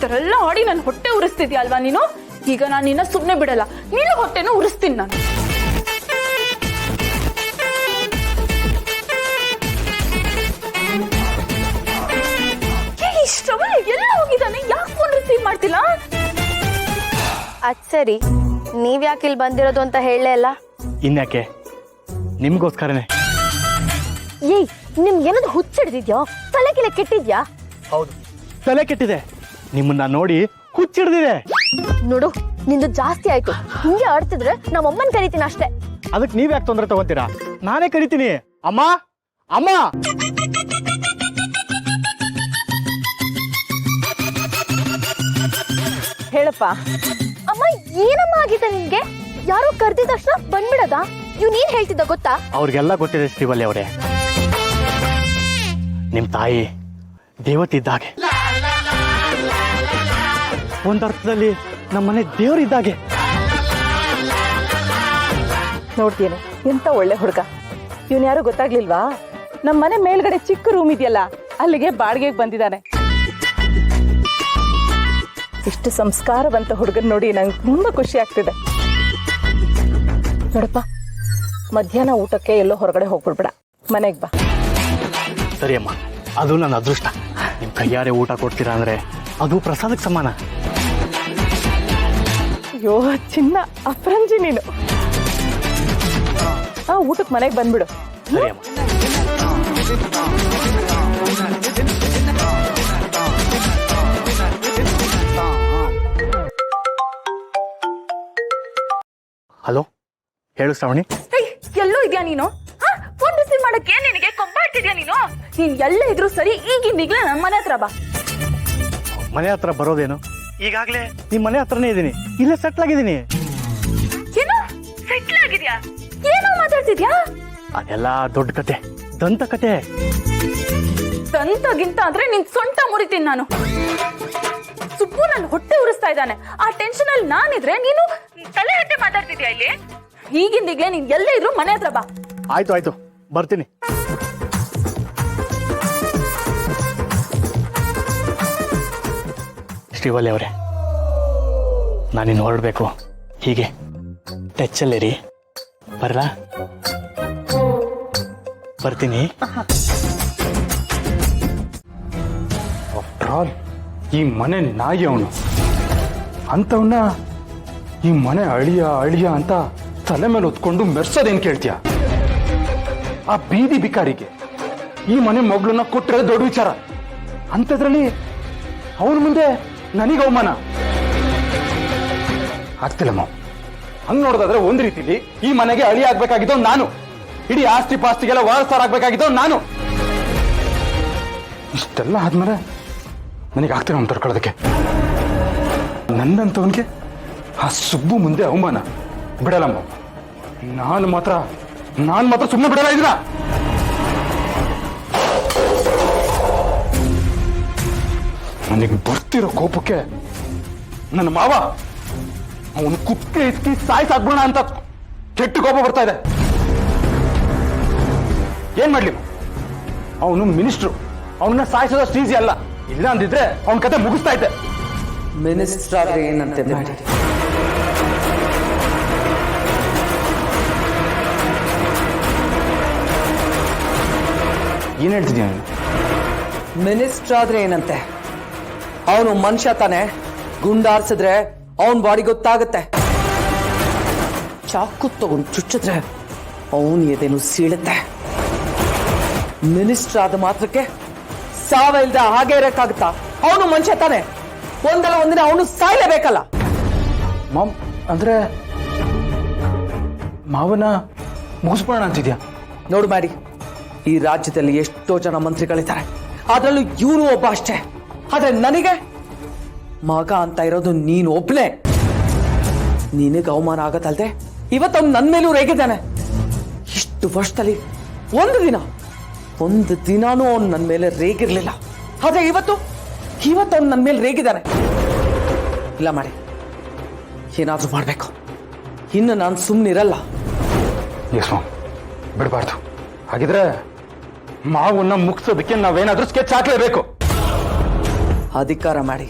ತರ ಎಲ್ಲ ಆಡಿ ನನ್ನ ಹೊಟ್ಟೆ ಉರಿಸ್ತಿದ್ಯಾ ಅಲ್ವಾ ನೀನು? ಈಗ ನಾನು ನಿನ್ನ ಸುಮ್ಮನೆ ಬಿಡಲ್ಲ, ನೀನು ಹೊಟ್ಟೆನೂ ಉರಿಸ್ತೀನಿ ನಾನು. ಎಲ್ಲ ಹೋಗಿದ್ದಾನೆ, ಯಾಕೆ ಫೋನ್ ರಿಸೀವ್ ಮಾಡ್ತಿಲ್ಲ? ಅದ್ ಸರಿ, ನೀವ್ ಯಾಕೆ ಇಲ್ಲಿ ಬಂದಿರೋದು ಅಂತ ಹೇಳಲೇ ಇಲ್ಲ. ಇನ್ಯಾಕೆ? ನಿಮ್ಗೋಸ್ಕರನೇ. ಏಯ್, ನಿಮ್ಗೇನಾದ್ರು ಹುಚ್ಚಿಡ್ದಿದ್ಯೋ? ತಲೆ ಕಿಲೆ ಕೆಟ್ಟಿದ್ಯಾ? ಹೌದು, ತಲೆ ಕೆಟ್ಟಿದೆ. ನಿಮ್ಮನ್ನ ನೋಡಿ ಹುಚ್ಚಿಡ್ದಿದೆ. ನೋಡು, ನಿಂದು ಜಾಸ್ತಿ ಆಯ್ತು. ಹಿಂಗೆ ಆಡ್ತಿದ್ರೆ ನಮ್ಮಮ್ಮನ್ ಕರಿತೀನಿ ಅಷ್ಟೇ. ಅದಕ್ಕೆ ನೀವ್ ಯಾಕೆ ತೊಂದರೆ ತಗೋತೀರಾ? ನಾನೇ ಕರಿತೀನಿ. ಅಮ್ಮ, ಅಮ್ಮ. ಹೇಳಪ್ಪ. ಅಮ್ಮ, ಏನಮ್ಮ ಆಗಿದೆ ನಿನ್ಗೆ? ಯಾರೋ ಕರ್ದಿದ ತಕ್ಷಣ ಬಂದ್ಬಿಡದ? ಇವ್ ನೀನ್ ಹೇಳ್ತಿದ್ದ ಗೊತ್ತಾ? ಅವ್ರಿಗೆಲ್ಲ ಗೊತ್ತಿದೆ ಶ್ರೀವಲ್ಲಿ ಅವರೇ. ನಿಮ್ ತಾಯಿ ದೇವತಿದ್ದಾಗೆ, ಒಂದರ್ಥದಲ್ಲಿ ನಮ್ಮನೆ ದೇವರಿದ್ದಾಗೆ. ನೋಡ್ತೀನಿ, ಎಂತ ಒಳ್ಳೆ ಹುಡುಗ. ಇವನ್ ಯಾರು ಗೊತ್ತಾಗ್ಲಿಲ್ವಾ? ನಮ್ಮ ಮನೆ ಮೇಲ್ಗಡೆ ಚಿಕ್ಕ ರೂಮ್ ಇದೆಯಲ್ಲ, ಅಲ್ಲಿಗೆ ಬಾಡಿಗೆಗೆ ಬಂದಿದ್ದಾನೆ. ಇಷ್ಟು ಸಂಸ್ಕಾರವಂತ ಹುಡುಗನ್ ನೋಡಿ ನಂಗೆ ತುಂಬಾ ಖುಷಿ ಆಗ್ತಿದೆ. ನೋಡಪ್ಪ, ಮಧ್ಯಾಹ್ನ ಊಟಕ್ಕೆ ಎಲ್ಲೋ ಹೊರಗಡೆ ಹೋಗ್ಬಿಡ್ಬೇಡ, ಮನೆಗೆ ಬಾ. ಸರಿ ಅಮ್ಮ, ಅದು ನನ್ನ ಅದೃಷ್ಟ. ನಿಮ್ ಕೈಯಾರೆ ಊಟ ಕೊಡ್ತೀರಾ ಅಂದ್ರೆ ಅದು ಪ್ರಸಾದಕ್ಕೆ ಸಮಾನ. ಅಯ್ಯೋ ಚಿನ್ನ, ಅಪರಂಜಿ ನೀನು. ಊಟಕ್ಕೆ ಮನೆಗೆ ಬಂದ್ಬಿಡು. ಸರಿ ಅಮ್ಮ. ಹಲೋ, ಹೇಳು ಶ್ರಾವಣಿ. ಎಲ್ಲೋ ಇದೆಯಾ ನೀನು? ಫೋನ್ ರಿಸೀವ್ ಮಾಡಕ್ಕೆ ನಿನಗೆ ಕೊಂಬಾಡ್ತಿದ್ಯಾ ನೀನು? ನೀನ್ ಎಲ್ಲ ಇದ್ರು ಸರಿ, ಈಗಿಂದೀಗ್ಲೇ ನಮ್ಮ ಮನೆ ಹತ್ರ ಬಾ. ಮನೆ ಹತ್ರ ಬರೋದೇನು? ಈಗಾಗ್ಲೇ ನಿಮ್ ಮನೆ ಹತ್ರನೇ ಇದೀನಿ, ಇಲ್ಲೇ ಸೆಟ್ಲ್ ಆಗಿದ್ದೀನಿ. ಏನು ಸೆಟ್ಲ್ ಆಗಿದ್ಯಾ? ಏನೋ ಮಾತಾಡ್ತಿದ್ಯಾ? ಅದೆಲ್ಲ ದೊಡ್ಡ ಕತೆ, ದಂತ ಕತೆ. ದಂತಗಿಂತ ಅಂದ್ರೆ ನಿನ್ ಸೊಂಟ ಮುರಿತೀನಿ ನಾನು. ಸುಬ್ಬು ನನ್ನ ಹೊಟ್ಟೆ ಉರಿಸ್ತಾ ಇದ್ದಾನೆ. ಆ ಟೆನ್ಷನ್ ಅಲ್ಲಿ ನಾನಿದ್ರೆ ನೀನು ತಲೆ ಹಟ್ಟೆ ಮಾತಾಡ್ತಿದ್ಯಾ ಇಲ್ಲಿ? ಈಗಿಂದೀಗ್ಲೇ ನೀನ್ ಎಲ್ಲೇ ಇದ್ರು ಮನೆ ಹತ್ರ ಬಾ. ಆಯ್ತು ಆಯ್ತು, ಬರ್ತೀನಿ. ಶ್ರೀವಲ್ಲಿ ಅವರೇ, ನಾನಿನ್ನು ಹೊರಡ್ಬೇಕು. ಹೀಗೆ ಟಚ್ಚಲ್ಲಿರಿ. ಬರಲಾ? ಬರ್ತೀನಿ. ಆಫ್ಟರ್ ಆಲ್ ಈ ಮನೆ ನಾಯಿ ಅವನು. ಅಂತವನ್ನ ಈ ಮನೆ ಅಳಿಯ ಅಳಿಯ ಅಂತ ತಲೆ ಮೇಲೆ ಹೊತ್ಕೊಂಡು ಮೆರ್ಸೋದೇನು ಕೇಳ್ತೀಯ? ಆ ಬೀದಿ ಬಿಕಾರಿಗೆ ಈ ಮನೆ ಮಗಳನ್ನ ಕೊಟ್ಟಿರೋದು ದೊಡ್ಡ ವಿಚಾರ. ಅಂಥದ್ರಲ್ಲಿ ಅವನ ಮುಂದೆ ನನಗೆ ಅವಮಾನ ಆಗ್ತಿಲ್ಲಮ್ಮ. ಹಂಗ್ ನೋಡೋದಾದ್ರೆ ಒಂದ್ ರೀತಿಲಿ ಈ ಮನೆಗೆ ಅಳಿ ಆಗ್ಬೇಕಾಗಿದ್ದೋ ನಾನು, ಇಡೀ ಆಸ್ತಿ ಪಾಸ್ತಿಗೆಲ್ಲ ವಾರಸಾರ ಆಗ್ಬೇಕಾಗಿದ್ದೋ ನಾನು. ಇಷ್ಟೆಲ್ಲ ಆದ್ಮೇಲೆ ನನಗೆ ಆಗ್ತಿಲ್ಲ ಅವ್ನು ತಡ್ಕೊಳ್ಳೋದಕ್ಕೆ. ನನ್ನಂತವನಿಗೆ ಆ ಸುಬ್ಬು ಮುಂದೆ ಅವಮಾನ ಬಿಡಲ್ಲಮ್ಮ. ನಾನು ಮಾತ್ರ ಸುಮ್ಮನೆ ಬಿಡಲ್ಲ ಇದನ್ನ. ನನಗೆ ಬರ್ತಿರೋ ಕೋಪಕ್ಕೆ ನನ್ನ ಮಾವ ಅವನು ಕುಕ್ಕೆ ಇಸ್ಕಿ ಸಾಯ್ಸಾಕ್ಬೋಣ ಅಂತ ಕೆಟ್ಟ ಕೋಪ ಬರ್ತಾ ಇದೆ. ಏನ್ ಮಾಡ್ಲಿ? ಅವನು ಮಿನಿಸ್ಟ್ರು, ಅವನನ್ನ ಸಾಯಿಸೋದಷ್ಟು ಈಸಿ ಅಲ್ಲ. ಇಲ್ಲ ಅಂದಿದ್ರೆ ಅವನ ಕತೆ ಮುಗಿಸ್ತಾ ಇದ್ದೆ. ಮಿನಿಸ್ಟರ್ ಆದ್ರೆ ಏನಂತೆ ಮಾಡಿ? ಏನ್ ಹೇಳ್ತಿದ್ಯಾ ನೀನು? ಮಿನಿಸ್ಟರ್ ಆದ್ರೆ ಏನಂತೆ? ಅವನು ಮನುಷ್ಯ ತಾನೆ. ಗುಂಡಾರ್ಸಿದ್ರೆ ಅವನ್ ಬಾಡಿ ಗೊತ್ತಾಗುತ್ತೆ. ಚಾಕು ತಗೊಂಡು ಚುಚ್ಚಿದ್ರೆ ಅವನ್ ಎದೇನು ಸೀಳುತ್ತೆ. ಮಿನಿಸ್ಟರ್ ಆದ ಮಾತ್ರಕ್ಕೆ ಸಾವ ಇಲ್ದೆ ಹಾಗೆ ಇರಕ್ಕಾಗುತ್ತಾ? ಅವನು ಮನುಷ್ಯ ತಾನೆ. ಒಂದಲ್ಲ ಒಂದಿನ ಅವನು ಸಾಯ್ಲೇಬೇಕಲ್ಲ. ಮಾಮ್, ಅಂದ್ರೆ ಮಾವನ ಮುಗಿಸ್ಬೋಣ ಅಂತಿದ್ಯಾ? ನೋಡು ಮಾಡಿ, ಈ ರಾಜ್ಯದಲ್ಲಿ ಎಷ್ಟೋ ಜನ ಮಂತ್ರಿಗಳಿದ್ದಾರೆ, ಅದರಲ್ಲೂ ಇವನು ಒಬ್ಬ ಅಷ್ಟೇ. ಆದ್ರೆ ನನಗೆ ಮಗ ಅಂತ ಇರೋದು ನೀನು ಒಬ್ನೇ. ನಿನಗೆ ಅವಮಾನ ಆಗತ್ತಲ್ದೆ ಇವತ್ತು ನನ್ನ ಮೇಲೂ ರೇಗಿದ್ದಾನೆ. ಇಷ್ಟು ವರ್ಷದಲ್ಲಿ ಒಂದು ದಿನಾನೂ ಅವನು ನನ್ನ ಮೇಲೆ ರೇಗಿರ್ಲಿಲ್ಲ. ಆದ್ರೆ ಇವತ್ತು ಅವನು ನನ್ನ ಮೇಲೆ ರೇಗಿದ್ದಾನೆ. ಇಲ್ಲ ಮಾಡಿ, ಏನಾದ್ರೂ ಮಾಡ್ಬೇಕು. ಇನ್ನು ನಾನು ಸುಮ್ಮನಿರಲ್ಲ. ಎಸ್ ಮಾಮ್, ಬಿಡಬಾರ್ದು. ಹಾಗಿದ್ರೆ ಮಾವನ್ನ ಮುಗಿಸೋದಕ್ಕೆ ನಾವೇನಾದ್ರೂ ಸ್ಕೆಚ್ ಹಾಕ್ಲೇಬೇಕು. ಅಧಿಕಾರ ಮಾಡಿ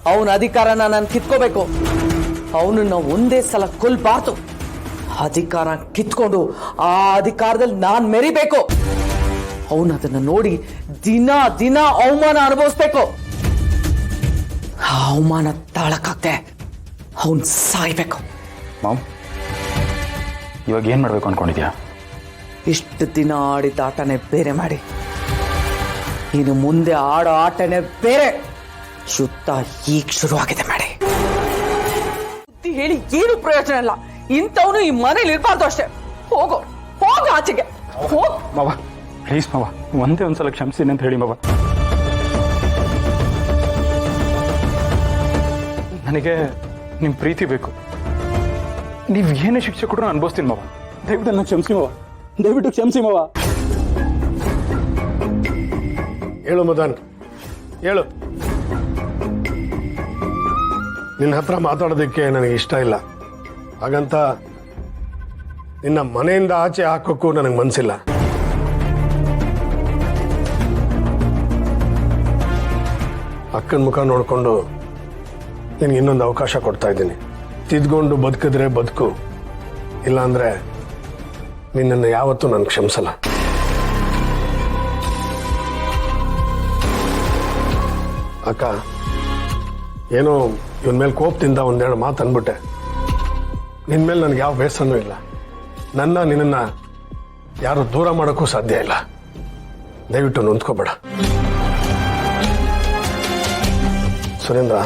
ಅವನ ಅಧಿಕಾರನ ನಾನು ಕಿತ್ಕೋಬೇಕು. ಅವನನ್ನ ಒಂದೇ ಸಲ ಕೊಲ್ಬಾರ್ದು. ಅಧಿಕಾರ ಕಿತ್ಕೊಂಡು ಆ ಅಧಿಕಾರದಲ್ಲಿ ನಾನು ಮೆರಿಬೇಕು. ಅವನು ಅದನ್ನ ನೋಡಿ ದಿನ ದಿನ ಅವಮಾನ ಅನುಭವಿಸ್ಬೇಕು. ಆ ಅವಮಾನ ತಾಳಕ್ಕಾಗ್ದೆ ಅವನ್ ಸಾಯ್ಬೇಕು. ಮಾಮ್, ಇವಾಗ ಏನ್ ಮಾಡ್ಬೇಕು ಅನ್ಕೊಂಡಿದ್ಯಾ? ಇಷ್ಟು ದಿನ ಆಡಿದ ಆಟನೇ ಬೇರೆ ಮಾಡಿ, ಇನ್ನು ಮುಂದೆ ಆಡೋ ಆಟನೇ ಬೇರೆ. ಯುದ್ಧ ಈಗ ಶುರುವಾಗಿದೆ ಮಾಡಿ. ಬುದ್ಧಿ ಹೇಳಿ ಏನು ಪ್ರಯೋಜನ ಇಲ್ಲ. ಇಂಥವನು ಈ ಮನೇಲಿ ಇರ್ಬಾರ್ದು ಅಷ್ಟೇ. ಹೋಗು ಆಚೆಗೆ ಹೋಗ್. ಮಾವ ಪ್ಲೀಸ್ ಮಾವ, ಒಂದೇ ಒಂದ್ಸಲ ಕ್ಷಮಿಸ್ತೀನಿ ಅಂತ ಹೇಳಿ ಮಾವ. ನನಗೆ ನಿಮ್ ಪ್ರೀತಿ ಬೇಕು. ನೀವ್ ಏನೇ ಶಿಕ್ಷೆ ಕೊಟ್ಟರು ನಾನು ಅನುಭವಿಸ್ತೀನಿ ಮಾವ. ದಯವಿಟ್ಟು ನನ್ನ ಕ್ಷಮಿಸಿ ಮಾವ, ದಯವಿಟ್ಟು ಕ್ಷಮಿಸಿ ಮಾವ. ಹೇಳು ಮದನ್, ಹೇಳು. ನಿನ್ನ ಹತ್ರ ಮಾತಾಡೋದಕ್ಕೆ ನನಗೆ ಇಷ್ಟ ಇಲ್ಲ. ಹಾಗಂತ ನಿನ್ನ ಮನೆಯಿಂದ ಆಚೆ ಹಾಕೋಕ್ಕೂ ನನಗೆ ಮನಸ್ಸಿಲ್ಲ. ಅಕ್ಕನ ಮುಖ ನೋಡಿಕೊಂಡು ನಿನಗೆ ಇನ್ನೊಂದು ಅವಕಾಶ ಕೊಡ್ತಾ ಇದ್ದೀನಿ. ತಿದ್ಕೊಂಡು ಬದುಕಿದ್ರೆ ಬದುಕು, ಇಲ್ಲಾಂದ್ರೆ ನಿನ್ನನ್ನು ಯಾವತ್ತೂ ನಾನು ಕ್ಷಮಿಸಲ್ಲ. ಅಕ್ಕ, ಏನೋ ಇವನ್ ಮೇಲೆ ಕೋಪದಿಂದ ಒಂದೆರಡು ಮಾತು ಅಂದ್ಬಿಟ್ಟೆ. ನಿನ್ನ ಮೇಲೆ ನನಗೆ ಯಾವ ಬೇಸರನೂ ಇಲ್ಲ. ನಿನ್ನನ್ನ ಯಾರು ದೂರ ಮಾಡೋಕ್ಕೂ ಸಾಧ್ಯ ಇಲ್ಲ. ದಯವಿಟ್ಟು ನೊಂದ್ಕೋಬೇಡ ಸುರೇಂದ್ರ.